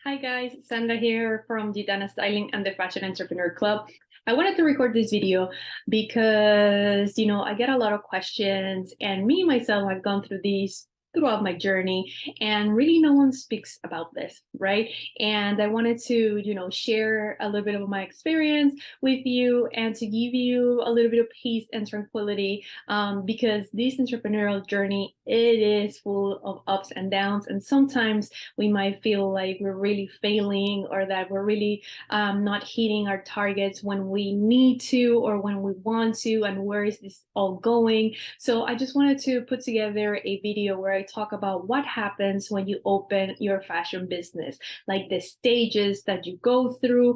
Hi guys, Sandra here from the Dana Styling and the Fashion Entrepreneur Club. I wanted to record this video because, I get a lot of questions and me myself, I've gone through these throughout my journey and really no one speaks about this, right? And I wanted to, share a little bit of my experience with you and to give you a little bit of peace and tranquility because this entrepreneurial journey, it is full of ups and downs. And sometimes we might feel like we're really failing or that we're really not hitting our targets when we need to or when we want to, and where is this all going? So I just wanted to put together a video where I talk about what happens when you open your fashion business, like the stages that you go through.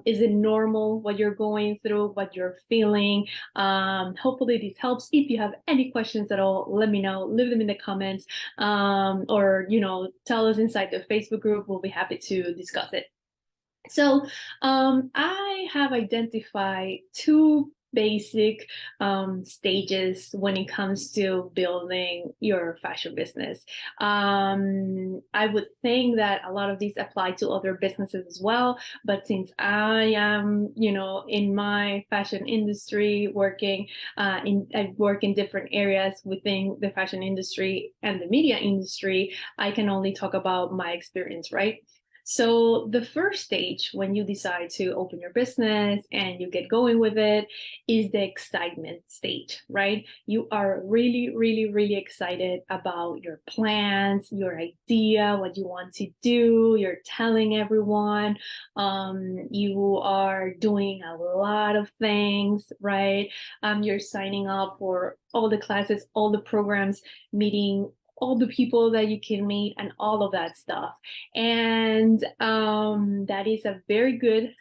Is it normal what you're going through, what you're feeling? Hopefully this helps. If you have any questions at all, let me know, leave them in the comments, or tell us inside the Facebook group. We'll be happy to discuss it. So I have identified two basic stages when it comes to building your fashion business. I would think that a lot of these apply to other businesses as well, but since I am, in my fashion industry working, I work in different areas within the fashion industry and the media industry, I can only talk about my experience, right? So the first stage when you decide to open your business and you get going with it is the excitement stage, right? You are really, really, really excited about your plans, your idea, what you want to do. You're telling everyone. You are doing a lot of things, right? You're signing up for all the classes, all the programs, meeting all the people that you can meet and all of that stuff. And that is a very good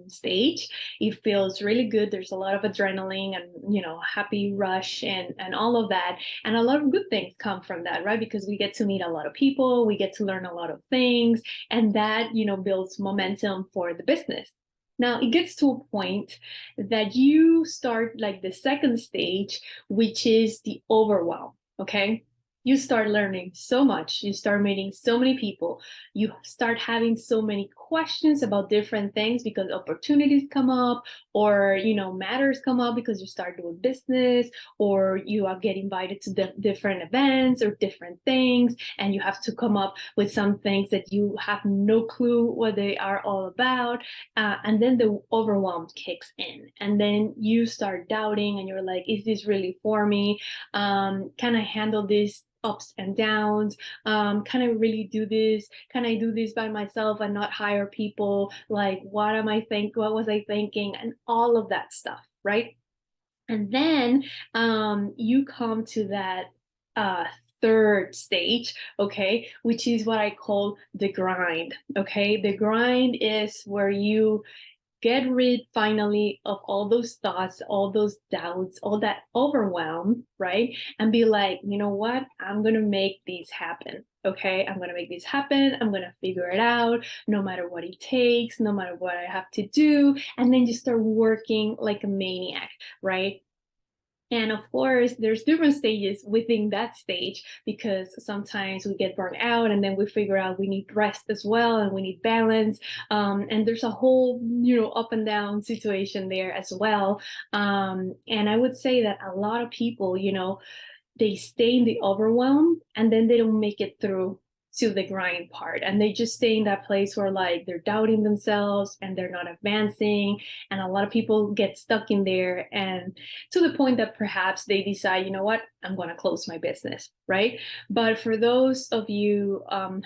stage. It feels really good. There's a lot of adrenaline and, happy rush and all of that. And a lot of good things come from that, right? Because we get to meet a lot of people, we get to learn a lot of things, and that, builds momentum for the business. Now it gets to a point that you start like the second stage, which is the overwhelm. Okay. You start learning so much, you start meeting so many people, you start having so many questions about different things because opportunities come up, or matters come up because you start doing business, or you are get invited to different events or different things, and you have to come up with some things that you have no clue what they are all about. And then the overwhelm kicks in, and then you start doubting and you're like, is this really for me? Can I handle this ups and downs? Can I really do this? Can I do this by myself and not hire people? Like, what was I thinking? And all of that stuff, right? And then you come to that third stage, okay, which is what I call the grind. Okay, the grind is where you get rid finally of all those thoughts, all those doubts, all that overwhelm, right? And be like, you know what? I'm going to make these happen. Okay. I'm going to make this happen. I'm going to figure it out no matter what it takes, no matter what I have to do. And then you start working like a maniac, right? And of course, there's different stages within that stage because sometimes we get burnt out and then we figure out we need rest as well and we need balance. And there's a whole, up and down situation there as well. And I would say that a lot of people, they stay in the overwhelm and then they don't make it through to the grind part, and they just stay in that place where like they're doubting themselves and they're not advancing, and a lot of people get stuck in there, and to the point that perhaps they decide, you know what, I'm going to close my business, right? But for those of you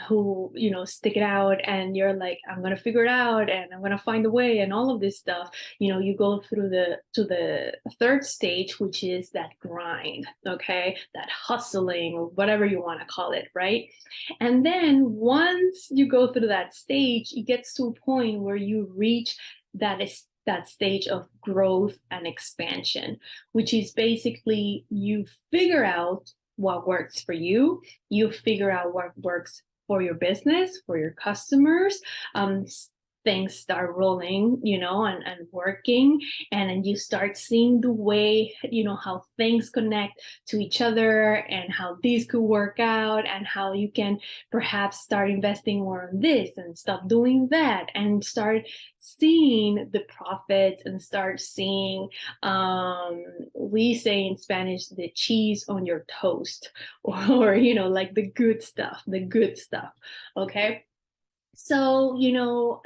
who stick it out and you're like, I'm going to figure it out and I'm going to find a way and all of this stuff, you go through to the third stage, which is that grind, okay, that hustling or whatever you want to call it, right? And then once you go through that stage, it gets to a point where you reach that stage of growth and expansion, which is basically you figure out what works for you figure out what works for your business, for your customers. things start rolling, and working, and then you start seeing the way, how things connect to each other and how these could work out and how you can perhaps start investing more on this and stop doing that and start seeing the profits and start seeing, we say in Spanish, the cheese on your toast, or like the good stuff. Okay. So,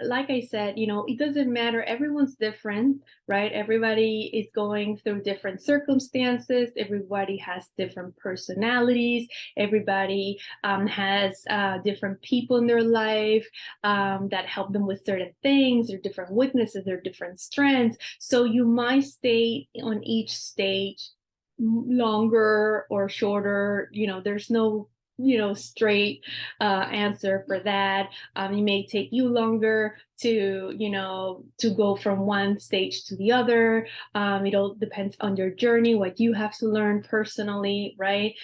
like I said, it doesn't matter. Everyone's different, right? Everybody is going through different circumstances. Everybody has different personalities. Everybody has different people in their life that help them with certain things, their different weaknesses, their different strengths. So you might stay on each stage longer or shorter. There's no straight answer for that. It may take you longer to go from one stage to the other. It all depends on your journey, what you have to learn personally, right?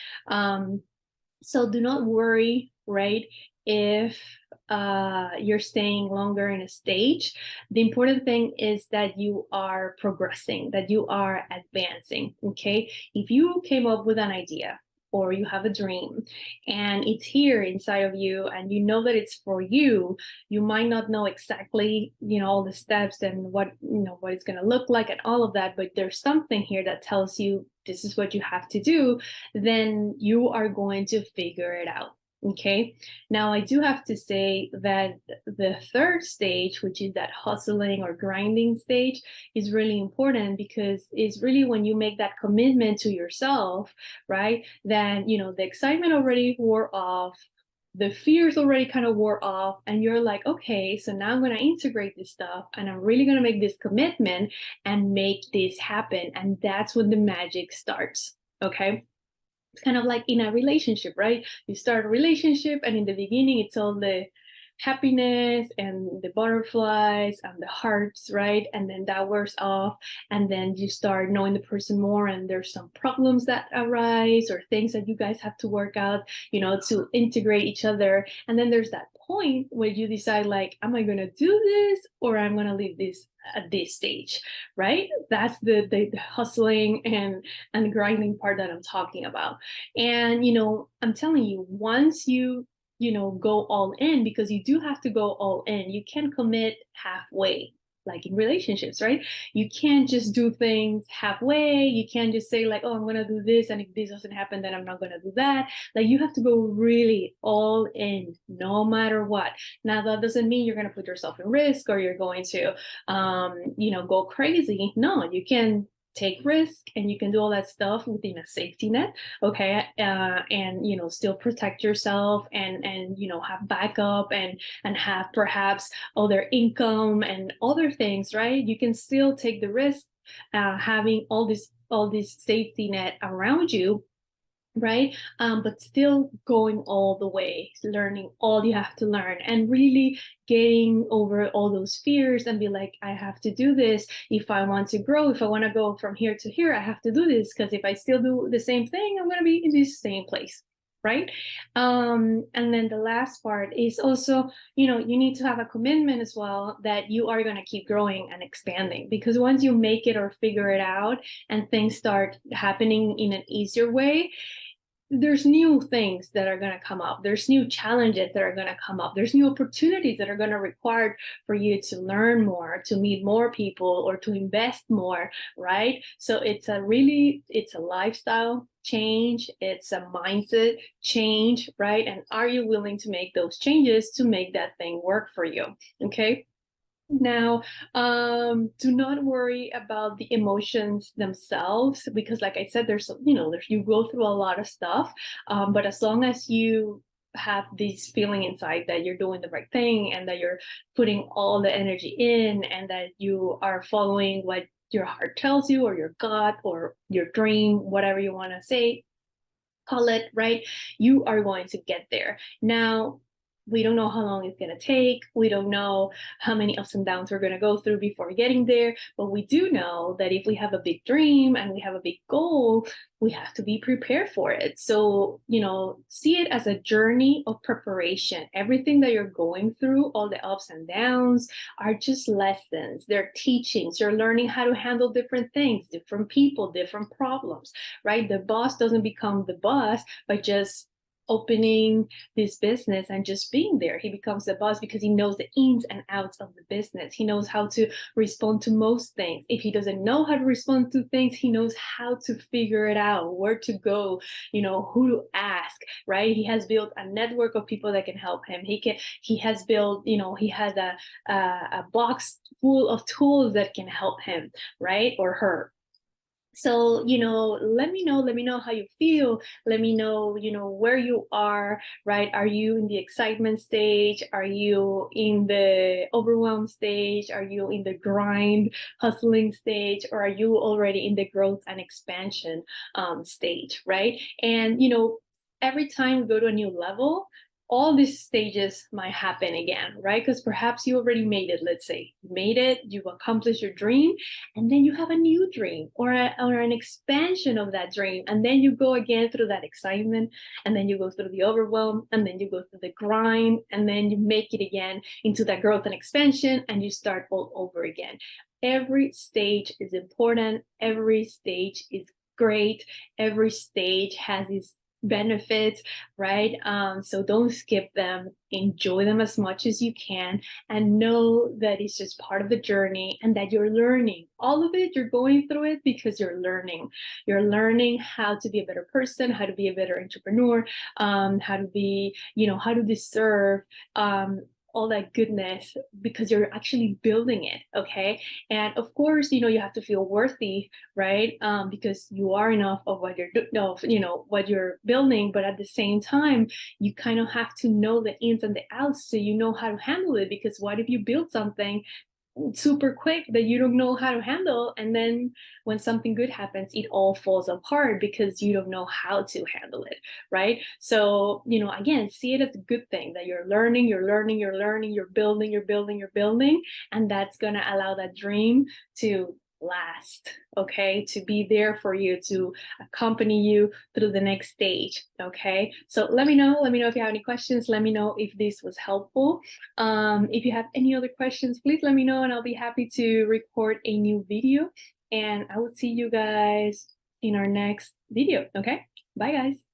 So do not worry, right, if you're staying longer in a stage. The important thing is that you are progressing, that you are advancing. Okay, if you came up with an idea or you have a dream and it's here inside of you and you know that it's for you, you might not know exactly all the steps and what it's going to look like and all of that, but there's something here that tells you this is what you have to do. Then you are going to figure it out. Okay, now I do have to say that the third stage, which is that hustling or grinding stage, is really important, because it's really when you make that commitment to yourself, right? Then the excitement already wore off, the fears already kind of wore off, and you're like, okay, so now I'm going to integrate this stuff and I'm really going to make this commitment and make this happen. And that's when the magic starts. Okay, it's kind of like in a relationship, right? You start a relationship and in the beginning it's all the happiness and the butterflies and the hearts, right? And then that wears off, and then you start knowing the person more, and there's some problems that arise or things that you guys have to work out, to integrate each other. And then there's that point where you decide, like, am I going to do this or I'm going to leave this at this stage, right? That's the hustling and grinding part that I'm talking about. And I'm telling you, once you go all in, because you do have to go all in. You can't commit halfway, like in relationships, right? You can't just do things halfway. You can't just say, like, oh, I'm going to do this, and if this doesn't happen, then I'm not going to do that. Like, you have to go really all in, no matter what. Now, that doesn't mean you're going to put yourself in risk or you're going to, go crazy. No, you can take risk and you can do all that stuff within a safety net. Okay, and still protect yourself and have backup and have perhaps other income and other things, right? You can still take the risk, having all this safety net around you, right? But still going all the way, learning all you have to learn, and really getting over all those fears and be like, I have to do this. If I want to grow, if I want to go from here to here, I have to do this, because if I still do the same thing, I'm going to be in this same place, right? And then the last part is also, you need to have a commitment as well that you are going to keep growing and expanding, because once you make it or figure it out and things start happening in an easier way, there's new things that are going to come up. There's new challenges that are going to come up. There's new opportunities that are going to require for you to learn more, to meet more people, or to invest more, right? So it's a lifestyle change. It's a mindset change, right? And are you willing to make those changes to make that thing work for you? Okay. Now, do not worry about the emotions themselves, because, like I said, there's you go through a lot of stuff, but as long as you have this feeling inside that you're doing the right thing and that you're putting all the energy in and that you are following what your heart tells you, or your gut, or your dream, whatever you want to say, call it, right? You are going to get there. Now, We don't know how long it's going to take. We don't know how many ups and downs we're going to go through before getting there. But we do know that if we have a big dream and we have a big goal, we have to be prepared for it. So, see it as a journey of preparation. Everything that you're going through, all the ups and downs, are just lessons. They're teachings. You're learning how to handle different things, different people, different problems, right? The boss doesn't become the boss by just opening this business and just being there. He becomes the boss because he knows the ins and outs of the business. He knows how to respond to most things. If he doesn't know how to respond to things, he knows how to figure it out, where to go, who to ask, right? He has built a network of people that can help him. He has built, he has a box full of tools that can help him, right? Or her. So, let me know how you feel. Let me know, where you are, right? Are you in the excitement stage? Are you in the overwhelm stage? Are you in the grind, hustling stage? Or are you already in the growth and expansion stage, right? And, every time we go to a new level, all these stages might happen again, right? Because perhaps you already made it. Let's say you made it, you've accomplished your dream, and then you have a new dream or an expansion of that dream. And then you go again through that excitement, and then you go through the overwhelm, and then you go through the grind, and then you make it again into that growth and expansion, and you start all over again. Every stage is important. Every stage is great. Every stage has its benefits, right? So don't skip them. Enjoy them as much as you can, and know that it's just part of the journey and that you're learning. All of it, you're going through it because you're learning. You're learning how to be a better person, how to be a better entrepreneur, how to be, how to deserve all that goodness, because you're actually building it. Okay. And of course, you have to feel worthy, right? Because you are enough of what you're what you're building. But at the same time, you kind of have to know the ins and the outs, so you know how to handle it. Because what if you build something super quick that you don't know how to handle, and then when something good happens, it all falls apart because you don't know how to handle it, right? So, again, see it as a good thing that you're learning, you're building, you're building, and that's going to allow that dream to last, okay, to be there for you, to accompany you through the next stage. Okay, so let me know if you have any questions. Let me know if this was helpful. If you have any other questions, please let me know, and I'll be happy to record a new video. And I will see you guys in our next video. Okay, bye guys.